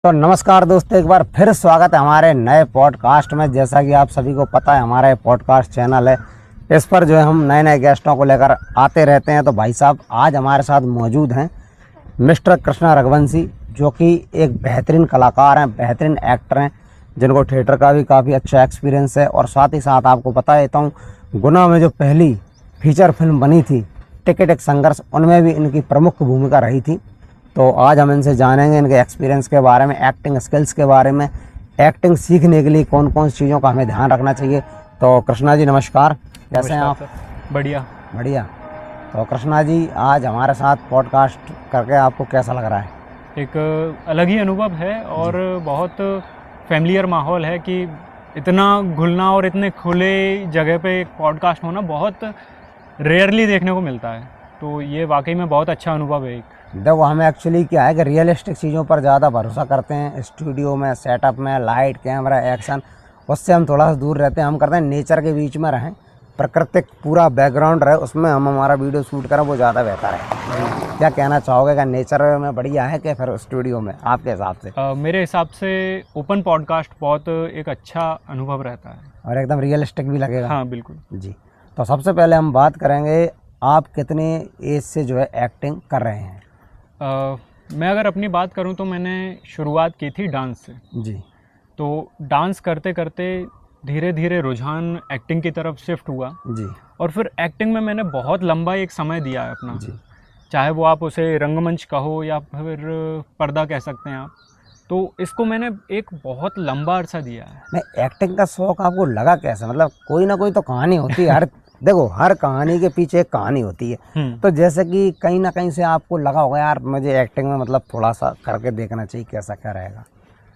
तो नमस्कार दोस्तों, एक बार फिर स्वागत है हमारे नए पॉडकास्ट में। जैसा कि आप सभी को पता है, हमारा ये पॉडकास्ट चैनल है, इस पर जो है हम नए नए गेस्टों को लेकर आते रहते हैं। तो भाई साहब आज हमारे साथ मौजूद हैं मिस्टर कृष्णा रघुवंशी, जो कि एक बेहतरीन कलाकार हैं, बेहतरीन एक्टर हैं, जिनको थिएटर का भी काफ़ी अच्छा एक्सपीरियंस है। और साथ ही साथ आपको बता देता हूँ, गुना में जो पहली फीचर फिल्म बनी थी टिकट एक संघर्ष, उनमें भी इनकी प्रमुख भूमिका रही थी। तो आज हम इनसे जानेंगे इनके एक्सपीरियंस के बारे में, एक्टिंग स्किल्स के बारे में, एक्टिंग सीखने के लिए कौन कौन सी चीज़ों का हमें ध्यान रखना चाहिए। तो कृष्णा जी नमस्कार, कैसे हैं आप? बढ़िया बढ़िया। तो कृष्णा जी आज हमारे साथ पॉडकास्ट करके आपको कैसा लग रहा है? एक अलग ही अनुभव है और बहुत फैमिलियर माहौल है कि इतना घुलना और इतने खुले जगह पे एक पॉडकास्ट होना बहुत रेयरली देखने को मिलता है। तो ये वाकई में बहुत अच्छा अनुभव है। एक देखो, हमें एक्चुअली क्या है कि रियलिस्टिक चीज़ों पर ज़्यादा भरोसा करते हैं। स्टूडियो में, सेटअप में, लाइट, कैमरा, एक्शन, उससे हम थोड़ा सा दूर रहते हैं। हम करते हैं नेचर के बीच में रहें, प्राकृतिक पूरा बैकग्राउंड रहे, उसमें हम हमारा वीडियो शूट करें, वो ज़्यादा बेहतर है। क्या कहना चाहोगे कि नेचर में बढ़िया है कि फिर स्टूडियो में आपके हिसाब से? मेरे हिसाब से ओपन पॉडकास्ट बहुत एक अच्छा अनुभव रहता है और एकदम रियलिस्टिक भी लगेगा। हाँ बिल्कुल जी। तो सबसे पहले हम बात करेंगे, आप कितने एज से जो है एक्टिंग कर रहे हैं? मैं अगर अपनी बात करूं तो मैंने शुरुआत की थी डांस से। जी। तो डांस करते करते धीरे धीरे रुझान एक्टिंग की तरफ शिफ्ट हुआ जी। और फिर एक्टिंग में मैंने बहुत लंबा एक समय दिया है अपना। जी। चाहे वो आप उसे रंगमंच कहो या फिर पर्दा कह सकते हैं आप। तो इसको मैंने एक बहुत लंबा अरसा दिया है। नहीं, एक्टिंग का शौक आपको लगा कैसे? मतलब कोई ना कोई तो कहानी होती है, हर देखो हर कहानी के पीछे एक कहानी होती है। तो जैसे कि कहीं ना कहीं से आपको लगा होगा यार मुझे एक्टिंग में मतलब थोड़ा सा करके देखना चाहिए, कैसा क्या रहेगा,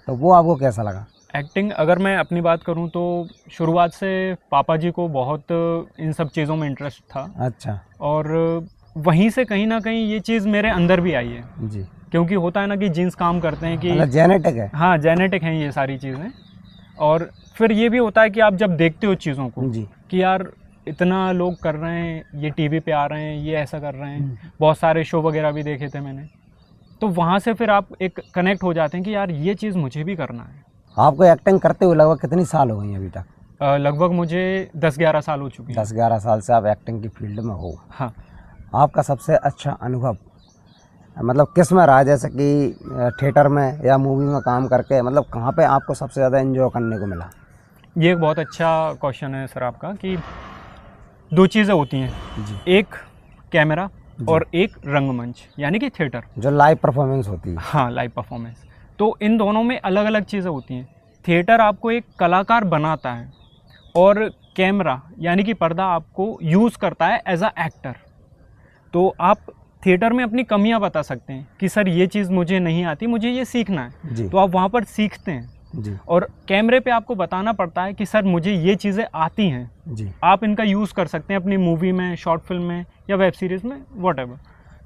तो वो आपको कैसा लगा? एक्टिंग अगर मैं अपनी बात करूं तो शुरुआत से पापा जी को बहुत इन सब चीज़ों में इंटरेस्ट था। अच्छा। और वहीं से कहीं ना कहीं ये चीज़ मेरे अंदर भी आई है। जी। क्योंकि होता है ना कि जीन्स काम करते हैं कि मतलब जेनेटिक है? हाँ जेनेटिक हैं ये सारी चीज़ें। और फिर ये भी होता है कि आप जब देखते हो चीज़ों को जी। कि यार इतना लोग कर रहे हैं, ये टीवी पे आ रहे हैं, ये ऐसा कर रहे हैं, बहुत सारे शो वगैरह भी देखे थे मैंने। तो वहाँ से फिर आप एक कनेक्ट हो जाते हैं कि यार ये चीज़ मुझे भी करना है। आपको एक्टिंग करते हुए लगभग कितनी साल हो गई अभी तक? लगभग मुझे 10-11 साल हो चुकी है। 10-11 साल से आप एक्टिंग की फील्ड में हो। हाँ। आपका सबसे अच्छा अनुभव मतलब किस में रहा? जैसे कि थिएटर में या मूवी में काम करके, मतलब कहाँ पे आपको सबसे ज़्यादा एंजॉय करने को मिला? ये एक बहुत अच्छा क्वेश्चन है सर आपका कि दो चीज़ें होती हैं जी। एक कैमरा और एक रंगमंच यानी कि थिएटर, जो लाइव परफॉर्मेंस होती है। हाँ लाइव परफॉर्मेंस। तो इन दोनों में अलग अलग चीज़ें होती हैं। थिएटर आपको एक कलाकार बनाता है और कैमरा यानी कि पर्दा आपको यूज़ करता है एज अ एक्टर। तो आप थिएटर में अपनी कमियां बता सकते हैं कि सर ये चीज़ मुझे नहीं आती, मुझे ये सीखना है। जी। तो आप वहाँ पर सीखते हैं। जी। और कैमरे पे आपको बताना पड़ता है कि सर मुझे ये चीज़ें आती हैं। जी। आप इनका यूज़ कर सकते हैं अपनी मूवी में, शॉर्ट फिल्म में या वेब सीरीज़ में, व्हाटएवर।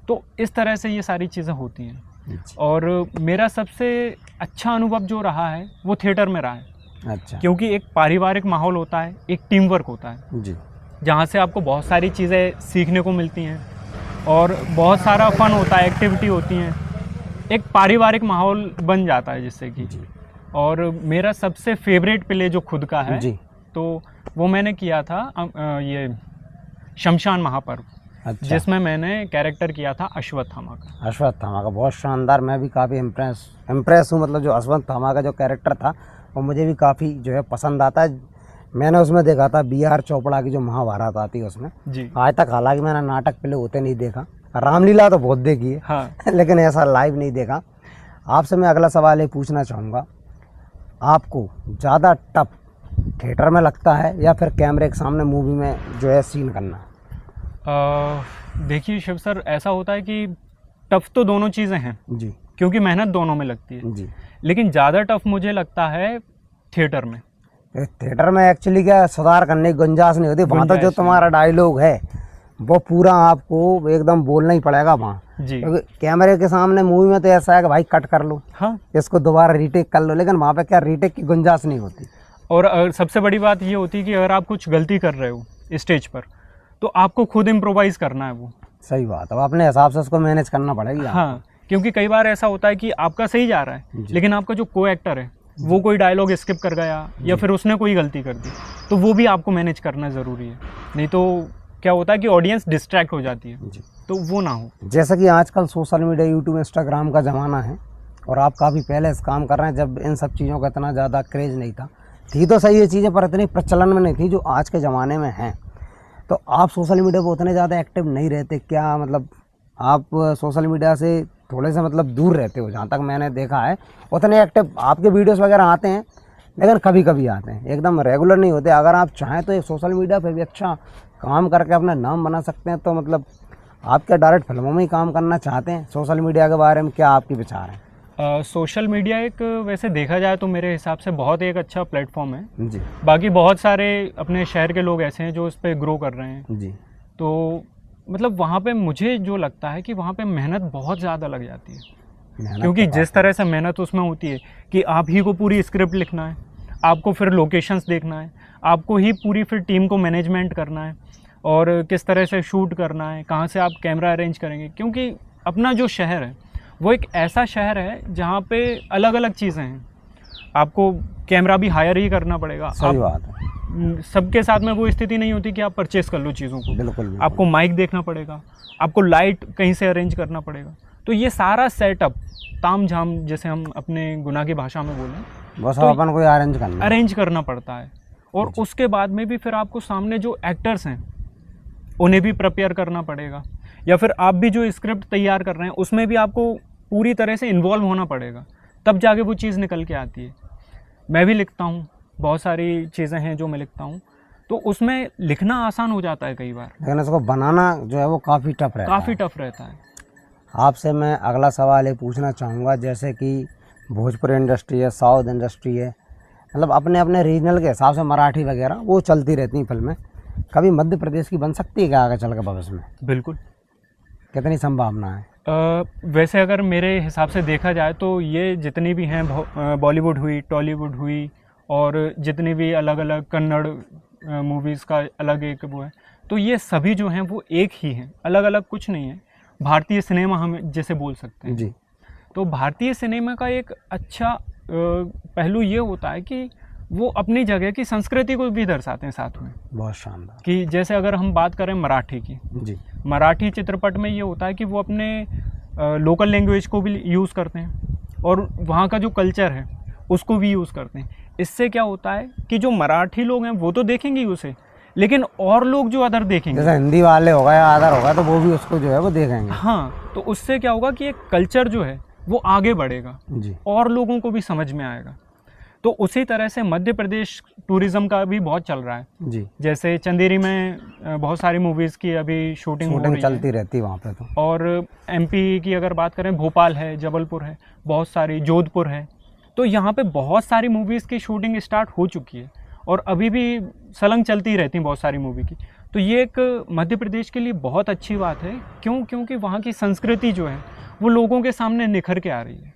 तो इस तरह से ये सारी चीज़ें होती हैं। और मेरा सबसे अच्छा अनुभव जो रहा है वो थिएटर में रहा है। अच्छा। क्योंकि एक पारिवारिक माहौल होता है, एक टीम वर्क होता है। जी। जहाँ से आपको बहुत सारी चीज़ें सीखने को मिलती हैं और बहुत सारा फन होता है, एक्टिविटी होती हैं, एक पारिवारिक माहौल बन जाता है जिससे कि। और मेरा सबसे फेवरेट प्ले जो खुद का है जी, तो वो मैंने किया था ये शमशान महापर्व। अच्छा। जिसमें मैंने कैरेक्टर किया था अश्वत्थामा का। अश्वत्थामा का बहुत शानदार, मैं भी काफ़ी इम्प्रेस हूँ। मतलब जो अश्वत्थामा का जो कैरेक्टर था वो मुझे भी काफ़ी जो है पसंद आता है। मैंने उसमें देखा था B.R. चोपड़ा की जो महाभारत आती है उसमें जी। आज तक हालांकि मैंने नाटक प्ले होते नहीं देखा, रामलीला तो बहुत देखी है। हाँ। लेकिन ऐसा लाइव नहीं देखा। आपसे मैं अगला सवाल ये पूछना चाहूँगा, आपको ज़्यादा टफ थिएटर में लगता है या फिर कैमरे के सामने मूवी में जो है सीन करना? देखिए शिव सर, ऐसा होता है कि टफ तो दोनों चीज़ें हैं जी, क्योंकि मेहनत दोनों में लगती है जी। लेकिन ज़्यादा टफ मुझे लगता है थिएटर में। थिएटर में एक्चुअली क्या सुधार करने की गुंजाइश नहीं होती। वहाँ तो जो तुम्हारा डायलॉग है वो पूरा आपको एकदम बोलना ही पड़ेगा वहाँ जी। क्योंकि कैमरे के सामने मूवी में तो ऐसा है कि भाई कट कर लो, हाँ, इसको दोबारा रीटेक कर लो, लेकिन वहाँ पे क्या रीटेक की गुंजाइश नहीं होती। और सबसे बड़ी बात ये होती है कि अगर आप कुछ गलती कर रहे हो स्टेज पर तो आपको खुद इम्प्रोवाइज़ करना है वो। सही बात है, अपने हिसाब से उसको मैनेज करना पड़ेगा। हाँ, क्योंकि कई बार ऐसा होता है कि आपका सही जा रहा है लेकिन आपका जो को एक्टर है वो कोई डायलॉग स्किप कर गया या फिर उसने कोई गलती कर दी, तो वो भी आपको मैनेज करना ज़रूरी है, नहीं तो क्या होता है कि ऑडियंस डिस्ट्रैक्ट हो जाती है, तो वो ना हो। जैसा कि आजकल सोशल मीडिया, यूट्यूब, इंस्टाग्राम का ज़माना है और आप काफ़ी पहले इस काम कर रहे हैं जब इन सब चीज़ों का इतना ज़्यादा क्रेज़ नहीं था, थी तो सही ये चीज़ें पर इतनी प्रचलन में नहीं थी जो आज के ज़माने में हैं। तो आप सोशल मीडिया पर उतने ज़्यादा एक्टिव नहीं रहते क्या? मतलब आप सोशल मीडिया से थोड़े से मतलब दूर रहते हो, जहाँ तक मैंने देखा है। उतने एक्टिव आपके वीडियोस वगैरह आते हैं लेकिन कभी कभी आते हैं, एकदम रेगुलर नहीं होते। अगर आप चाहें तो एक सोशल मीडिया पे भी अच्छा काम करके अपना नाम बना सकते हैं। तो मतलब आप क्या डायरेक्ट फिल्मों में ही काम करना चाहते हैं? सोशल मीडिया के बारे में क्या आपके विचार हैं? सोशल मीडिया एक वैसे देखा जाए तो मेरे हिसाब से बहुत एक अच्छा प्लेटफॉर्म है जी। बाकी बहुत सारे अपने शहर के लोग ऐसे हैं जो इस पर ग्रो कर रहे हैं जी। तो मतलब वहाँ पे मुझे जो लगता है कि वहाँ पे मेहनत बहुत ज़्यादा लग जाती है, क्योंकि जिस तरह से मेहनत उसमें होती है कि आप ही को पूरी स्क्रिप्ट लिखना है, आपको फिर लोकेशंस देखना है, आपको ही पूरी फिर टीम को मैनेजमेंट करना है और किस तरह से शूट करना है, कहाँ से आप कैमरा अरेंज करेंगे, क्योंकि अपना जो शहर है वो एक ऐसा शहर है जहाँ पे अलग अलग चीज़ें हैं। आपको कैमरा भी हायर ही करना पड़ेगा। सही बात है। सबके साथ में वो स्थिति नहीं होती कि आप परचेस कर लो चीज़ों को। बिल्कुल। आपको माइक देखना पड़ेगा, आपको लाइट कहीं से अरेंज करना पड़ेगा, तो ये सारा सेटअप ताम झाम जैसे हम अपने गुना की भाषा में बोलें बस तो अपन को अरेंज करना पड़ता है। और उसके बाद में भी फिर आपको सामने जो एक्टर्स हैं उन्हें भी प्रिपेयर करना पड़ेगा, या फिर आप भी जो स्क्रिप्ट तैयार कर रहे हैं उसमें भी आपको पूरी तरह से इन्वॉल्व होना पड़ेगा, तब जाके वो चीज़ निकल के आती है। मैं भी लिखता हूँ, बहुत सारी चीज़ें हैं जो मैं लिखता हूँ, तो उसमें लिखना आसान हो जाता है कई बार, लेकिन इसको बनाना जो है वो काफ़ी टफ रहता है। आपसे मैं अगला सवाल ये पूछना चाहूँगा, जैसे कि भोजपुरी इंडस्ट्री है, साउथ इंडस्ट्री है, मतलब अपने अपने रीजनल के हिसाब से मराठी वगैरह वो चलती रहती हैं फिल्में, कभी मध्य प्रदेश की बन सकती है क्या आगे चल के भविष्य में? बिल्कुल। कितनी संभावना है? वैसे अगर मेरे हिसाब से देखा जाए तो ये जितनी भी हैं, बॉलीवुड हुई, टॉलीवुड हुई और जितनी भी अलग अलग कन्नड़ मूवीज़ का अलग एक वो है, तो ये सभी जो हैं वो एक ही हैं, अलग अलग कुछ नहीं है। भारतीय सिनेमा हम जैसे बोल सकते हैं जी। तो भारतीय सिनेमा का एक अच्छा पहलू ये होता है कि वो अपनी जगह की संस्कृति को भी दर्शाते हैं साथ में। बहुत शानदार। कि जैसे अगर हम बात करें मराठी की, जी। मराठी चित्रपट में ये होता है कि वो अपने लोकल लैंग्वेज को भी यूज़ करते हैं और वहाँ का जो कल्चर है उसको भी यूज़ करते हैं। इससे क्या होता है कि जो मराठी लोग हैं वो तो देखेंगे उसे, लेकिन और लोग जो अदर देखेंगे, जैसे हिंदी वाले होगा या अदर होगा, तो वो भी उसको जो है वो देखेंगे। हाँ, तो उससे क्या होगा कि एक कल्चर जो है वो आगे बढ़ेगा जी। और लोगों को भी समझ में आएगा। तो उसी तरह से मध्य प्रदेश टूरिज़्म का भी बहुत चल रहा है। जी। जैसे चंदेरी में बहुत सारी मूवीज़ की अभी शूटिंग चलती रहती है वहाँ पे तो। और एमपी की अगर बात करें, भोपाल है, जबलपुर है, बहुत सारी, जोधपुर है, तो यहाँ पे बहुत सारी मूवीज़ की शूटिंग स्टार्ट हो चुकी है और अभी भी सलंग चलती रहती हैं बहुत सारी मूवी की। तो ये एक मध्य प्रदेश के लिए बहुत अच्छी बात है। क्यों? क्योंकि वहाँ की संस्कृति जो है वो लोगों के सामने निखर के आ रही है।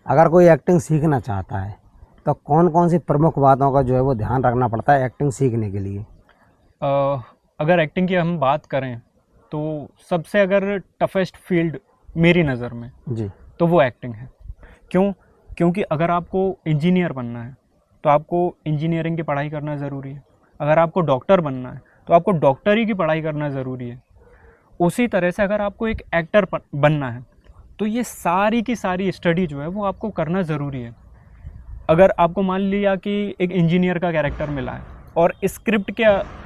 अगर कोई एक्टिंग सीखना चाहता है तो कौन कौन सी प्रमुख बातों का जो है वो ध्यान रखना पड़ता है एक्टिंग सीखने के लिए? अगर एक्टिंग की हम बात करें तो सबसे अगर टफेस्ट फील्ड मेरी नज़र में जी तो वो एक्टिंग है। क्यों? क्योंकि अगर आपको इंजीनियर बनना है तो आपको इंजीनियरिंग की पढ़ाई करना ज़रूरी है, अगर आपको डॉक्टर बनना है तो आपको डॉक्टरी की पढ़ाई करना ज़रूरी है। उसी तरह से अगर आपको एक एक्टर बनना है तो ये सारी की सारी स्टडी जो है वो आपको करना ज़रूरी है। अगर आपको मान लिया कि एक इंजीनियर का कैरेक्टर मिला है और स्क्रिप्ट के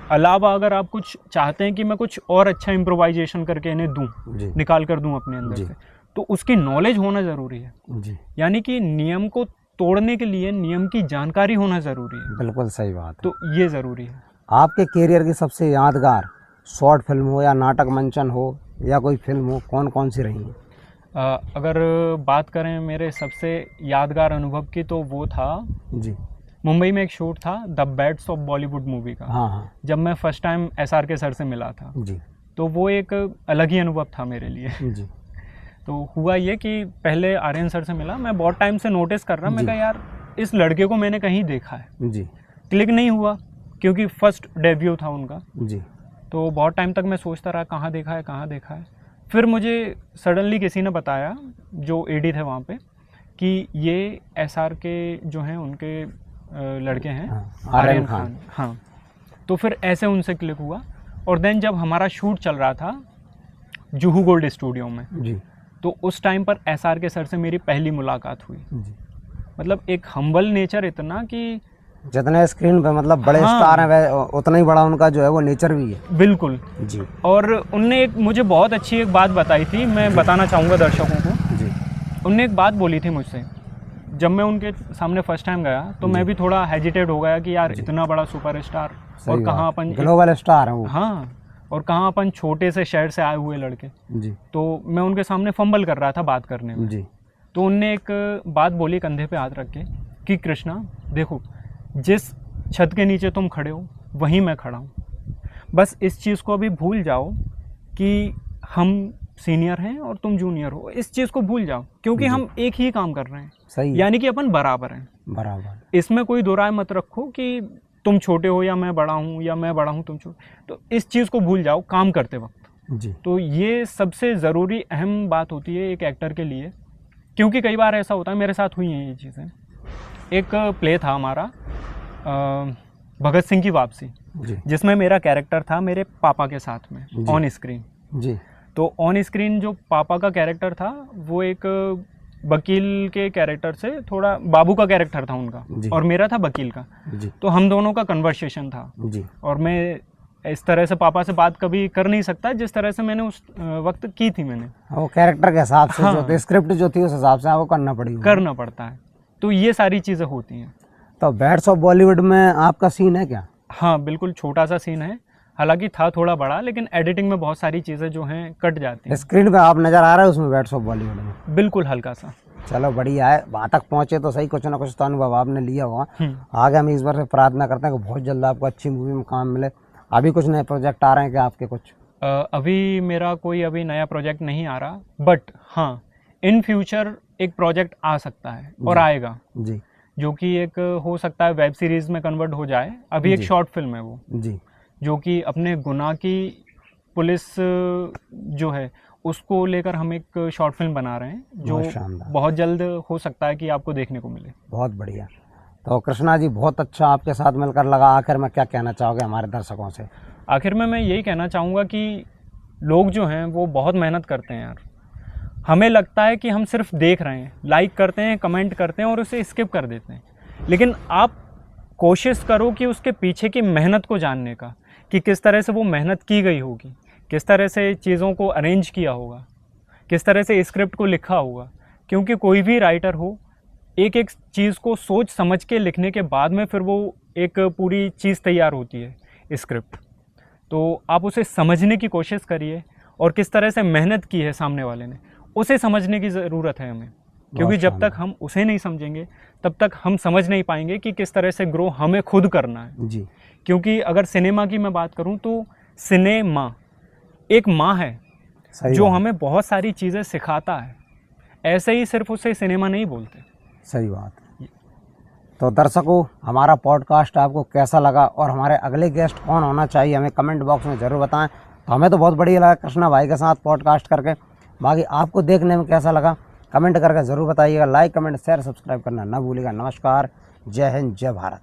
अलावा अगर आप कुछ चाहते हैं कि मैं कुछ और अच्छा इम्प्रोवाइजेशन करके इन्हें दूँ, निकाल कर दूँ अपने अंदर से, तो उसकी नॉलेज होना ज़रूरी है। जी। यानी कि नियम को तोड़ने के लिए नियम की जानकारी होना ज़रूरी है। बिल्कुल सही बात है। तो ये ज़रूरी है। आपके कैरियर की सबसे यादगार शॉर्ट फिल्म हो या नाटक मंचन हो या कोई फिल्म हो, कौन कौन सी रही हैं? अगर बात करें मेरे सबसे यादगार अनुभव की तो वो था जी, मुंबई में एक शूट था the bads of Bollywood movie का। हाँ। जब मैं फर्स्ट टाइम SRK सर से मिला था जी। तो वो एक अलग ही अनुभव था मेरे लिए। जी। तो हुआ ये कि पहले आर्यन सर से मिला, मैं बहुत टाइम से नोटिस कर रहा, मैं कहा यार इस लड़के को मैंने कहीं देखा है। जी। क्लिक नहीं हुआ क्योंकि फर्स्ट डेब्यू था उनका। जी। तो बहुत टाइम तक मैं सोचता रहा कहाँ देखा है। फिर मुझे सडनली किसी ने बताया, जो एडी थे वहाँ पे, कि ये एसआर के जो हैं उनके लड़के हैं, आर्यन खान। हाँ, तो फिर ऐसे उनसे क्लिक हुआ। और देन जब हमारा शूट चल रहा था जुहू गोल्ड स्टूडियो में जी, तो उस टाइम पर एसआर के सर से मेरी पहली मुलाकात हुई। जी। मतलब एक हम्बल नेचर इतना कि जितने स्क्रीन पे मतलब बड़े हाँ। स्टार हैं उतना ही बड़ा उनका जो है वो नेचर भी है। बिल्कुल जी, और उनने एक मुझे बहुत अच्छी एक बात बताई थी, मैं बताना चाहूँगा दर्शकों को। जी, उनने एक बात बोली थी मुझसे, जब मैं उनके सामने फर्स्ट टाइम गया तो मैं भी थोड़ा हेजिटेट हो गया कि यार इतना बड़ा सुपरस्टार और कहाँ अपन ग्लोबल स्टार है वो। हाँ, और कहाँ अपन छोटे से शहर से आए हुए लड़के। जी, तो मैं उनके सामने फंबल कर रहा था बात करने में। जी, तो उनने एक बात बोली कंधे पे हाथ रख के कि कृष्णा देखो, जिस छत के नीचे तुम खड़े हो वहीं मैं खड़ा हूँ, बस इस चीज़ को अभी भूल जाओ कि हम सीनियर हैं और तुम जूनियर हो। इस चीज़ को भूल जाओ, क्योंकि हम एक ही काम कर रहे हैं, सही है, यानी कि अपन बराबर हैं। बराबर। इसमें कोई दो राय मत रखो कि तुम छोटे हो या मैं बड़ा हूँ, या मैं बड़ा हूँ तुम छोटे। तो इस चीज़ को भूल जाओ काम करते वक्त। जी, तो ये सबसे ज़रूरी अहम बात होती है एक एक्टर के लिए, क्योंकि कई बार ऐसा होता है, मेरे साथ हुई हैं ये चीज़ें। एक प्ले था हमारा भगत सिंह की वापसी, जी, जिसमें मेरा कैरेक्टर था मेरे पापा के साथ में जी। On screen. जी, तो ऑन स्क्रीन जो पापा का कैरेक्टर था वो एक वकील के कैरेक्टर से थोड़ा बाबू का कैरेक्टर था जी। उनका, और मेरा था वकील का। जी, तो हम दोनों का कन्वर्सेशन था, जी, और मैं इस तरह से पापा से बात कभी कर नहीं सकता जिस तरह से मैंने उस वक्त की थी मैंने। वो कैरेक्टर के हिसाब से जो हाँ। थी, स्क्रिप्ट जो थी उस हिसाब से वो करना पड़ी। करना पड़ता है, तो ये सारी चीज़ें होती हैं। तो बैट्स ऑफ बॉलीवुड में आपका सीन है क्या? हाँ, बिल्कुल छोटा सा सीन है, हालांकि था थोड़ा बड़ा, लेकिन एडिटिंग में बहुत सारी चीज़ें जो हैं कट जाती हैं। स्क्रीन पे आप नजर आ रहे हो उसमें बैट्स ऑफ बॉलीवुड में? बिल्कुल हल्का सा। चलो बढ़िया है, वहाँ तक पहुँचे तो सही, कुछ ना कुछ तो अनुभव आपने लिया होगा। हम्म। आगे हम इस बार से प्रार्थना करते हैं कि बहुत जल्द आपको अच्छी मूवी में काम मिले। अभी कुछ नए प्रोजेक्ट आ रहे हैं क्या आपके कुछ? अभी मेरा कोई अभी नया प्रोजेक्ट नहीं आ रहा, बट हाँ, इन फ्यूचर एक प्रोजेक्ट आ सकता है और आएगा, जी, जो कि एक हो सकता है वेब सीरीज़ में कन्वर्ट हो जाए। अभी एक शॉर्ट फिल्म है वो, जी, जो कि अपने गुनाह की पुलिस जो है उसको लेकर हम एक शॉर्ट फिल्म बना रहे हैं, जो बहुत शानदार। बहुत जल्द हो सकता है कि आपको देखने को मिले। बहुत बढ़िया। तो कृष्णा जी बहुत अच्छा आपके साथ मिलकर लगा। आखिर में क्या कहना चाहोगे हमारे दर्शकों से? आखिर में मैं यही कहना चाहूँगा कि लोग जो हैं वो बहुत मेहनत करते हैं यार। हमें लगता है कि हम सिर्फ देख रहे हैं, लाइक करते हैं, कमेंट करते हैं और उसे स्किप कर देते हैं, लेकिन आप कोशिश करो कि उसके पीछे की मेहनत को जानने का, कि किस तरह से वो मेहनत की गई होगी, किस तरह से चीज़ों को अरेंज किया होगा, किस तरह से स्क्रिप्ट को लिखा होगा। क्योंकि कोई भी राइटर हो, एक एक चीज़ को सोच समझ के लिखने के बाद में फिर वो एक पूरी चीज़ तैयार होती है स्क्रिप्ट। तो आप उसे समझने की कोशिश करिए, और किस तरह से मेहनत की है सामने वाले ने, उसे समझने की ज़रूरत है हमें। क्योंकि जब तक हम उसे नहीं समझेंगे तब तक हम समझ नहीं पाएंगे कि किस तरह से ग्रो हमें खुद करना है। जी, क्योंकि अगर सिनेमा की मैं बात करूं तो सिनेमा एक माँ है सही जो बात। हमें बहुत सारी चीज़ें सिखाता है। ऐसे ही सिर्फ उसे सिनेमा नहीं बोलते। सही बात है। तो दर्शकों, हमारा पॉडकास्ट आपको कैसा लगा और हमारे अगले गेस्ट कौन होना चाहिए हमें कमेंट बॉक्स में ज़रूर बताएं। तो हमें तो बहुत बढ़िया लगा कृष्णा भाई के साथ पॉडकास्ट करके। बाकी आपको देखने में कैसा लगा कमेंट करके ज़रूर बताइएगा। लाइक, कमेंट, शेयर, सब्सक्राइब करना ना भूलिएगा। नमस्कार, जय हिंद, जय भारत।